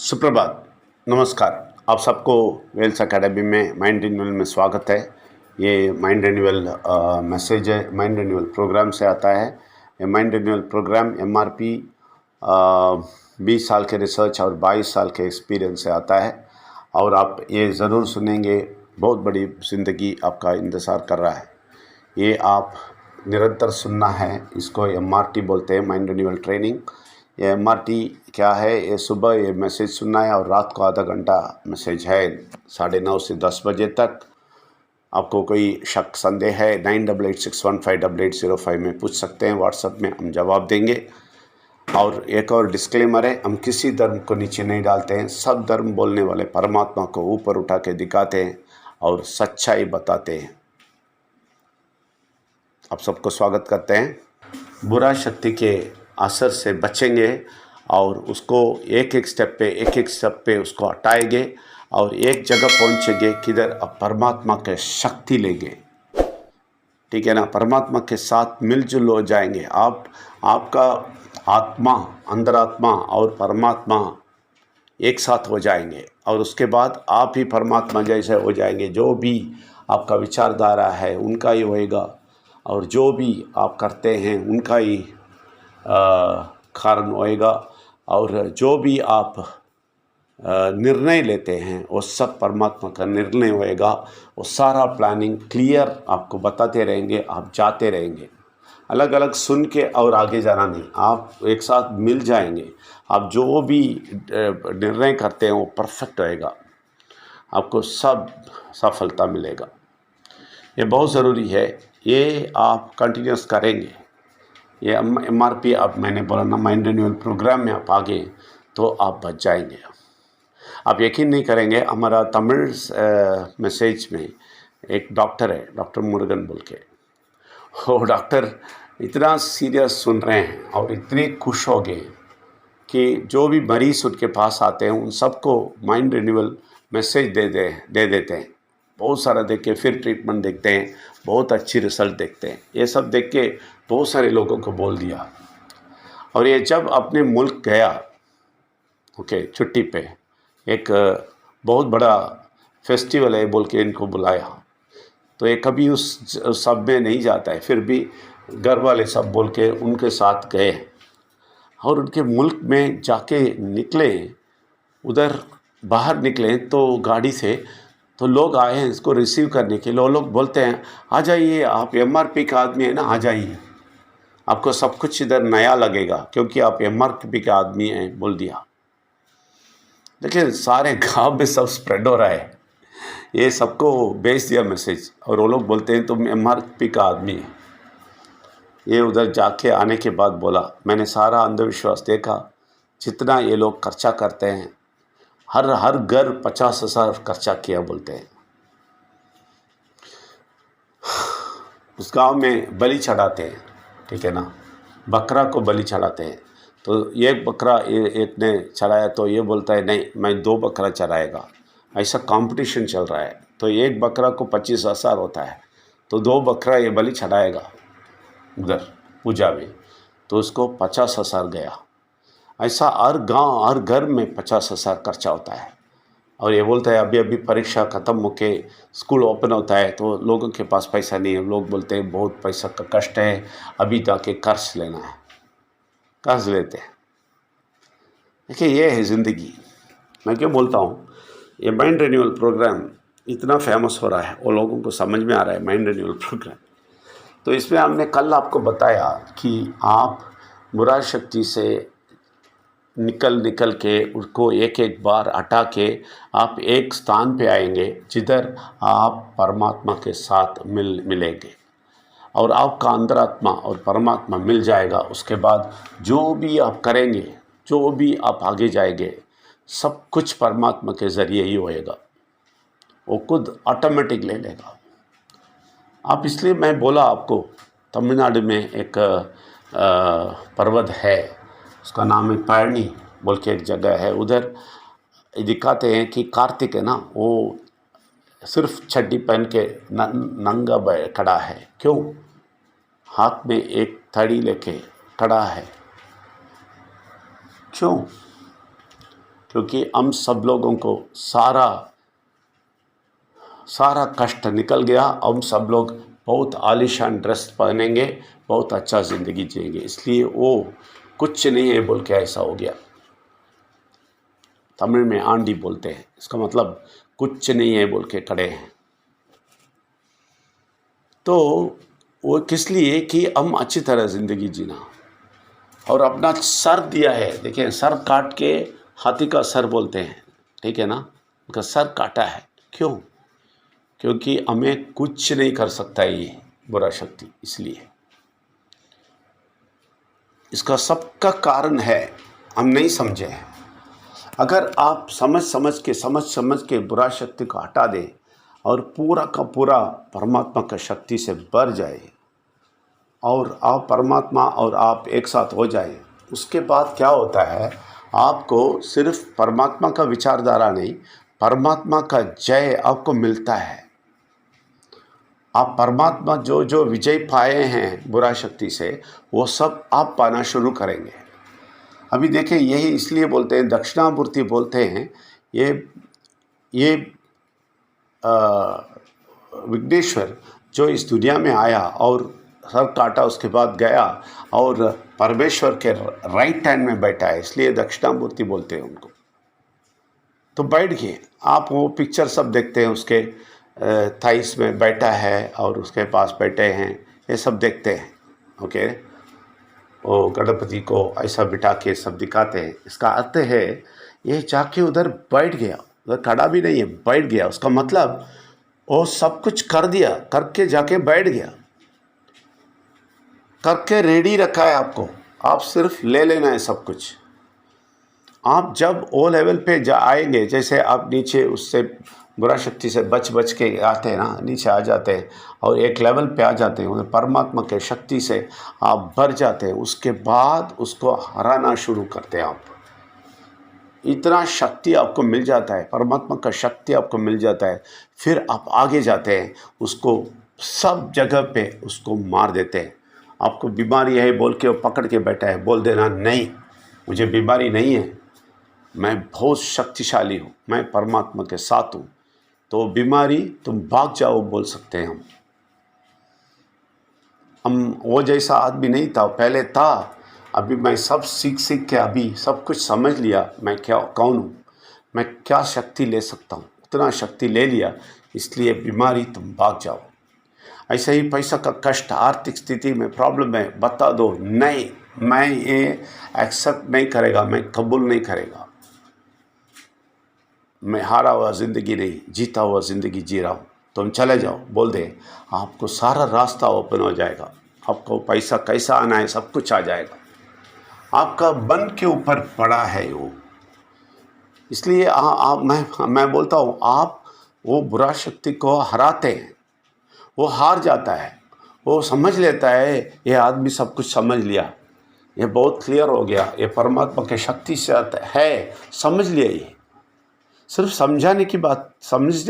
सुप्रभात, नमस्कार। आप सबको वेल्स एकेडमी में माइंड रिन्यूअल में स्वागत है। ये माइंड रिन्यूअल मैसेज है, माइंड रिन्यूअल प्रोग्राम से आता है। ये माइंड रिन्यूअल प्रोग्राम MRP 20 साल के रिसर्च और 22 साल के एक्सपीरियंस से आता है और आप ये ज़रूर सुनेंगे। बहुत बड़ी ज़िंदगी आपका इंतज़ार कर रहा है। ये आप निरंतर सुनना है। इसको MRT बोलते हैं, माइंड रिन्यूअल ट्रेनिंग। ये MRT क्या है? ये सुबह ये मैसेज सुनना है और रात को आधा घंटा मैसेज है 9:30 से 10 बजे तक। आपको कोई शक संदेह है 9886158805 में पूछ सकते हैं। व्हाट्सएप में हम जवाब देंगे। और एक और डिस्क्लेमर है, हम किसी धर्म को नीचे नहीं डालते हैं। सब धर्म बोलने वाले परमात्मा को ऊपर उठा के दिखाते हैं और सच्चाई बताते हैं। आप सबको स्वागत करते हैं। बुरा शक्ति के असर से बचेंगे और उसको एक एक स्टेप पे उसको हटाएंगे और एक जगह पहुंचेंगे किधर अब परमात्मा के शक्ति लेंगे। ठीक है ना? परमात्मा के साथ मिलजुल हो जाएंगे। आपका आत्मा, अंतरात्मा और परमात्मा एक साथ हो जाएंगे और उसके बाद आप ही परमात्मा जैसे हो जाएंगे। जो भी आपका विचारधारा है उनका ही होएगा और जो भी आप करते हैं उनका ही कारण होएगा और जो भी आप निर्णय लेते हैं वो सब परमात्मा का निर्णय होएगा। वो सारा प्लानिंग क्लियर आपको बताते रहेंगे, आप जाते रहेंगे। अलग अलग सुन के और आगे जाना नहीं, आप एक साथ मिल जाएंगे। आप जो भी निर्णय करते हैं वो परफेक्ट होएगा, आपको सब सफलता मिलेगा। ये बहुत ज़रूरी है। ये आप कंटिन्यूस करेंगे। ये MRP आप मैंने बोला ना, माइंड रिन्यूअल प्रोग्राम में आप आगे तो आप बच जाएंगे। आप यकीन नहीं करेंगे, हमारा तमिल मैसेज में एक डॉक्टर है, डॉक्टर मुरुगन बोल के। वो डॉक्टर इतना सीरियस सुन रहे हैं और इतने खुश हो गए कि जो भी मरीज़ उनके पास आते हैं उन सबको माइंड रिन्यूअल मैसेज दे देते हैं। बहुत सारा देख के फिर ट्रीटमेंट देखते हैं, बहुत अच्छी रिज़ल्ट देखते हैं। ये सब देख के बहुत सारे लोगों को बोल दिया। और ये जब अपने मुल्क गया छुट्टी पे, एक बहुत बड़ा फेस्टिवल है बोल के इनको बुलाया, तो ये कभी उस सब में नहीं जाता है, फिर भी घर वाले सब बोल के उनके साथ गए और उनके मुल्क में जाके निकले। उधर बाहर निकले तो गाड़ी से तो लोग आए हैं इसको रिसीव करने के लिए। लोग बोलते हैं आ जाइए, आप MRP का आदमी है ना, आ जाइए, आपको सब कुछ इधर नया लगेगा क्योंकि आप MRP का आदमी हैं, बोल दिया। देखिए सारे गांव में सब स्प्रेड हो रहा है, ये सबको भेज दिया मैसेज और वो लोग बोलते हैं तुम MRP का आदमी है। ये उधर जाके आने के बाद बोला, मैंने सारा अंधविश्वास देखा, जितना ये लोग खर्चा करते हैं, हर घर 50,000 खर्चा किया बोलते हैं। उस गांव में बलि चढ़ाते हैं, ठीक है ना, बकरा को बलि चढ़ाते हैं। तो एक बकरा एक ने चढ़ाया तो ये बोलता है नहीं, मैं 2 बकरा चढ़ाएगा। ऐसा कंपटीशन चल रहा है। तो एक बकरा को 25,000 होता है, तो 2 बकरा ये बलि चढ़ाएगा उधर पूजा में, तो उसको 50,000 गया। ऐसा हर गांव हर घर में 50,000 खर्चा होता है। और ये बोलता है अभी परीक्षा ख़त्म होके स्कूल ओपन होता है तो लोगों के पास पैसा नहीं है। लोग बोलते हैं बहुत पैसा का कष्ट है, अभी जाके कर्ज लेना है, कर्ज लेते हैं। देखिए ये है ज़िंदगी। मैं क्यों बोलता हूँ, ये माइंड रिन्यूअल प्रोग्राम इतना फेमस हो रहा है, वो लोगों को समझ में आ रहा है माइंड रिन्यूअल प्रोग्राम। तो इसमें हमने कल आपको बताया कि आप बुरा शक्ति से निकल के उसको एक एक बार हटा के आप एक स्थान पे आएंगे जिधर आप परमात्मा के साथ मिलेंगे और आपका अंतरात्मा और परमात्मा मिल जाएगा। उसके बाद जो भी आप करेंगे, जो भी आप आगे जाएंगे, सब कुछ परमात्मा के ज़रिए ही होएगा। वो खुद ऑटोमेटिक ले लेगा। आप इसलिए मैं बोला आपको, तमिलनाडु में एक पर्वत है, उसका नाम है पैरनी बोल के एक जगह है। उधर दिखाते हैं कि कार्तिक है ना, वो सिर्फ चड्डी पहन के नंगा खड़ा है। क्यों? हाथ में एक थड़ी लेके खड़ा है। क्यों? क्योंकि हम सब लोगों को सारा कष्ट निकल गया। हम सब लोग बहुत आलीशान ड्रेस पहनेंगे, बहुत अच्छा ज़िंदगी जिएंगे, इसलिए वो कुछ नहीं है बोल के ऐसा हो गया। तमिल में आंडी बोलते हैं, इसका मतलब कुछ नहीं है बोल के खड़े हैं। तो वो किस लिए कि हम अच्छी तरह ज़िंदगी जीना और अपना सर दिया है। देखिए, सर काट के हाथी का सर बोलते हैं, ठीक है ना, उनका सर काटा है। क्यों? क्योंकि हमें कुछ नहीं कर सकता ये बुरा शक्ति, इसलिए इसका सबका कारण है हम नहीं समझे हैं। अगर आप समझ के बुरा शक्ति को हटा दें और पूरा का पूरा परमात्मा का शक्ति से भर जाए और आप परमात्मा और आप एक साथ हो जाए, उसके बाद क्या होता है, आपको सिर्फ परमात्मा का विचारधारा नहीं, परमात्मा का जय आपको मिलता है। आप परमात्मा जो जो विजय पाए हैं बुरा शक्ति से, वो सब आप पाना शुरू करेंगे। अभी देखिए, यही इसलिए बोलते हैं, दक्षिणामूर्ति बोलते हैं, ये विघ्नेश्वर जो इस दुनिया में आया और सर काटा, उसके बाद गया और परमेश्वर के राइट हैंड में बैठा है, इसलिए दक्षिणामूर्ति बोलते हैं उनको। तो बैठ गए, आप वो पिक्चर सब देखते हैं, उसके थाइस में बैठा है और उसके पास बैठे हैं, ये सब देखते हैं। ओके, वो गणपति को ऐसा बिठा के सब दिखाते हैं। इसका अर्थ है ये जाके उधर बैठ गया, उधर खड़ा भी नहीं है, बैठ गया। उसका मतलब वो सब कुछ कर दिया, करके जाके बैठ गया, करके रेडी रखा है आपको, आप सिर्फ ले लेना है सब कुछ। आप जब ओ लेवल पे आएंगे, जैसे आप नीचे उससे बुरा शक्ति से बच के आते हैं ना, नीचे आ जाते हैं और एक लेवल पे आ जाते हैं, उधर परमात्मा के शक्ति से आप भर जाते हैं, उसके बाद उसको हराना शुरू करते हैं आप। इतना शक्ति आपको मिल जाता है, परमात्मा का शक्ति आपको मिल जाता है, फिर आप आगे जाते हैं, उसको सब जगह पे उसको मार देते हैं। आपको बीमारी है बोल के वो पकड़ के बैठा है, बोल देना नहीं, मुझे बीमारी नहीं है, मैं बहुत शक्तिशाली हूँ, मैं परमात्मा के साथ हूँ। तो बीमारी तुम भाग जाओ बोल सकते हैं हम वो जैसा आदमी नहीं था, पहले था, अभी मैं सब सीख के अभी सब कुछ समझ लिया, मैं कौन हूँ, मैं क्या शक्ति ले सकता हूँ, उतना शक्ति ले लिया, इसलिए बीमारी तुम भाग जाओ। ऐसे ही पैसा का कष्ट, आर्थिक स्थिति में प्रॉब्लम है, बता दो नहीं, मैं ये एक्सेप्ट नहीं करेगा, मैं कबूल नहीं करेगा, मैं हारा हुआ ज़िंदगी नहीं, जीता हुआ ज़िंदगी जी रहा हूँ, तुम चले जाओ बोल दे, आपको सारा रास्ता ओपन हो जाएगा। आपको पैसा कैसा आना है सब कुछ आ जाएगा, आपका मन के ऊपर पड़ा है वो। इसलिए मैं बोलता हूँ, आप वो बुरा शक्ति को हराते हैं, वो हार जाता है, वो समझ लेता है ये आदमी सब कुछ समझ लिया, ये बहुत क्लियर हो गया, ये परमात्मा के शक्ति से है, समझ लिया। ये सिर्फ समझने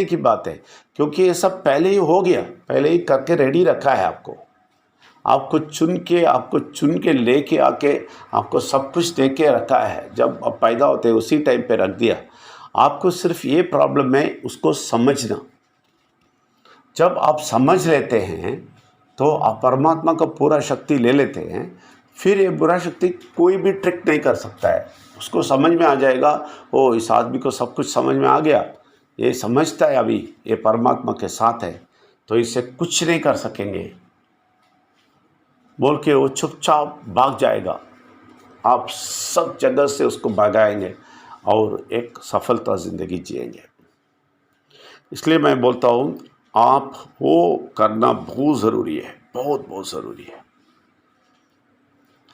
की बात है, क्योंकि ये सब पहले ही हो गया, पहले ही करके रेडी रखा है आपको चुन के लेके आके आपको सब कुछ दे के रखा है। जब आप पैदा होते हैं उसी टाइम पे रख दिया। आपको सिर्फ ये प्रॉब्लम है उसको समझना। जब आप समझ लेते हैं तो आप परमात्मा का पूरा शक्ति ले लेते हैं, फिर ये बुरा शक्ति कोई भी ट्रिक नहीं कर सकता है। उसको समझ में आ जाएगा, ओ इस आदमी को सब कुछ समझ में आ गया, ये समझता है अभी ये परमात्मा के साथ है, तो इसे कुछ नहीं कर सकेंगे बोल के वो चुपचाप भाग जाएगा। आप सब जगह से उसको भगाएंगे और एक सफलता ज़िंदगी जिएंगे। इसलिए मैं बोलता हूँ, आप वो करना बहुत ज़रूरी है, बहुत बहुत ज़रूरी है।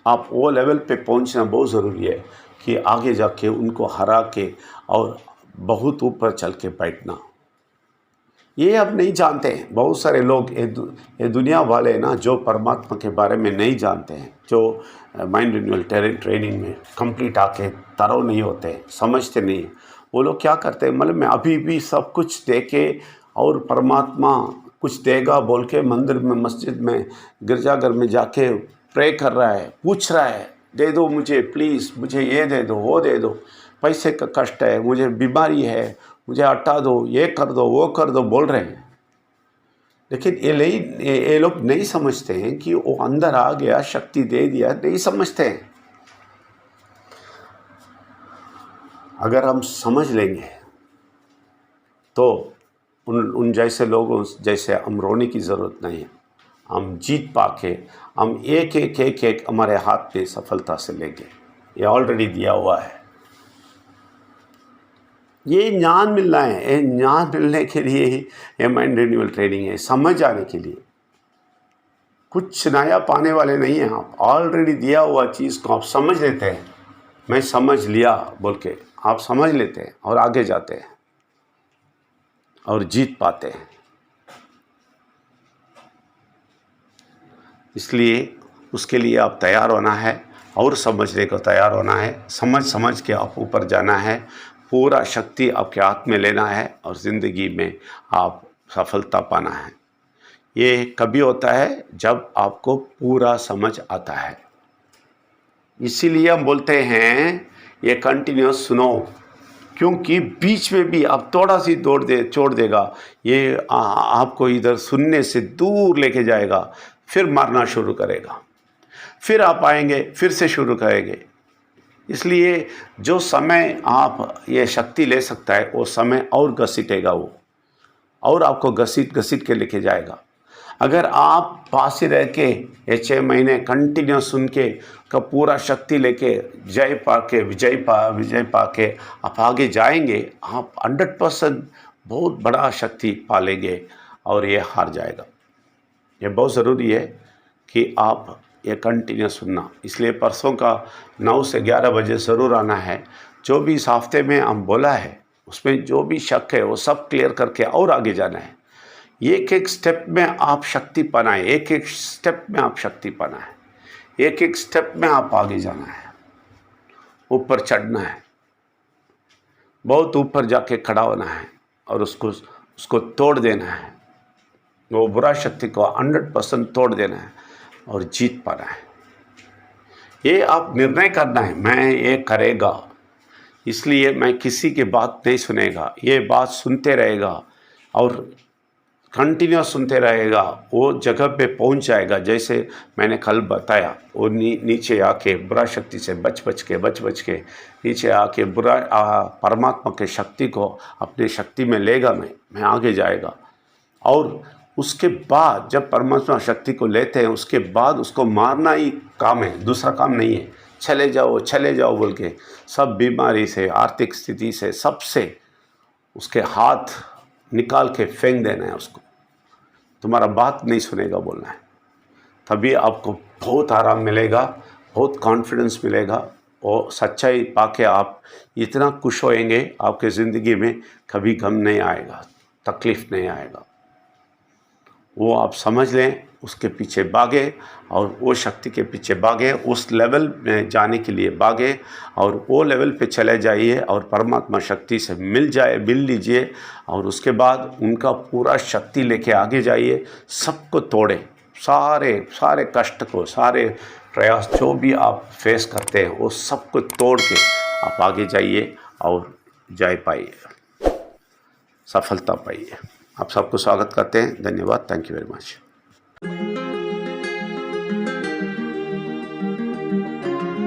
आप वो लेवल पे पहुंचना बहुत ज़रूरी है कि आगे जाके उनको हरा के और बहुत ऊपर चल के बैठना। ये अब नहीं जानते हैं बहुत सारे लोग, ये दुनिया वाले ना, जो परमात्मा के बारे में नहीं जानते हैं, जो माइंड रिन्यूअल ट्रेनिंग में कंप्लीट आके तरह नहीं होते, समझते नहीं। वो लोग क्या करते हैं, मतलब मैं अभी भी सब कुछ दे के और परमात्मा कुछ देगा बोल के मंदिर में, मस्जिद में, गिरजाघर में जाके प्रे कर रहा है, पूछ रहा है, दे दो मुझे प्लीज़, मुझे ये दे दो वो दे दो। पैसे का कष्ट है, मुझे बीमारी है, मुझे हटा दो, ये कर दो, वो कर दो बोल रहे हैं। लेकिन ये लोग नहीं समझते हैं कि वो अंदर आ गया, शक्ति दे दिया, नहीं समझते हैं। अगर हम समझ लेंगे तो उन जैसे लोगों जैसे हम रोने की ज़रूरत नहीं है। हम जीत पाके हम एक एक एक एक हमारे हाथ में सफलता से लेंगे। ये ऑलरेडी दिया हुआ है। ये ज्ञान मिलना है। ये ज्ञान मिलने के लिए ही ये माइंड रिन्यूअल ट्रेनिंग है, समझ आने के लिए। कुछ नया पाने वाले नहीं हैं आप। ऑलरेडी दिया हुआ चीज़ को आप समझ लेते हैं। मैं समझ लिया बोल के आप समझ लेते हैं और आगे जाते हैं और जीत पाते हैं। इसलिए उसके लिए आप तैयार होना है और समझने को तैयार होना है। समझ के आप ऊपर जाना है। पूरा शक्ति आपके हाथ में लेना है और ज़िंदगी में आप सफलता पाना है। ये कभी होता है जब आपको पूरा समझ आता है। इसीलिए हम बोलते हैं ये कंटिन्यूस सुनो, क्योंकि बीच में भी आप थोड़ा सी छोड़ देगा, ये आपको इधर सुनने से दूर लेके जाएगा, फिर मारना शुरू करेगा, फिर आप आएंगे, फिर से शुरू करेंगे। इसलिए जो समय आप ये शक्ति ले सकता है वो समय और घसीटेगा वो, और आपको घसीट के लेके जाएगा। अगर आप पास ही रह के ये 6 महीने कंटिन्यू सुन के का पूरा शक्ति लेके विजय पा के आप आगे जाएंगे, आप 100% बहुत बड़ा शक्ति पालेंगे और ये हार जाएगा। ये बहुत ज़रूरी है कि आप ये कंटिन्यू सुनना। इसलिए परसों का 9 से 11 बजे ज़रूर आना है। जो भी इस हफ्ते में हम बोला है उसमें जो भी शक है वो सब क्लियर करके और आगे जाना है। एक एक स्टेप में आप शक्ति पाना है, एक एक स्टेप में आप शक्ति पाना है, एक एक स्टेप में आप आगे जाना है, ऊपर चढ़ना है, बहुत ऊपर जाके खड़ा होना है और उसको तोड़ देना है। वो बुरा शक्ति को 100% तोड़ देना है और जीत पाना है। ये आप निर्णय करना है, मैं ये करेगा, इसलिए मैं किसी की बात नहीं सुनेगा, ये बात सुनते रहेगा और कंटिन्यूस सुनते रहेगा। वो जगह पे पहुंच जाएगा। जैसे मैंने कल बताया, वो नीचे आके बुरा शक्ति से बच बच के नीचे आके परमात्मा के शक्ति को अपने शक्ति में लेगा, मैं आगे जाएगा। और उसके बाद जब परमात्मा शक्ति को लेते हैं उसके बाद उसको मारना ही काम है, दूसरा काम नहीं है। चले जाओ बोल के सब बीमारी से, आर्थिक स्थिति से, सबसे उसके हाथ निकाल के फेंक देना है उसको। तुम्हारा बात नहीं सुनेगा बोलना है। तभी आपको बहुत आराम मिलेगा, बहुत कॉन्फिडेंस मिलेगा और सच्चाई पाके आप इतना खुश होएंगे, आपके ज़िंदगी में कभी गम नहीं आएगा, तकलीफ़ नहीं आएगा। वो आप समझ लें, उसके पीछे भागे और वो शक्ति के पीछे भागे, उस लेवल में जाने के लिए भागे और वो लेवल पे चले जाइए और परमात्मा शक्ति से मिल लीजिए और उसके बाद उनका पूरा शक्ति लेके आगे जाइए। सबको तोड़े, सारे कष्ट को, सारे प्रयास जो भी आप फेस करते हैं वो सबको तोड़ के आप आगे जाइए और जय पाइए, सफलता पाइए। आप सबको स्वागत करते हैं। धन्यवाद। Thank you very much.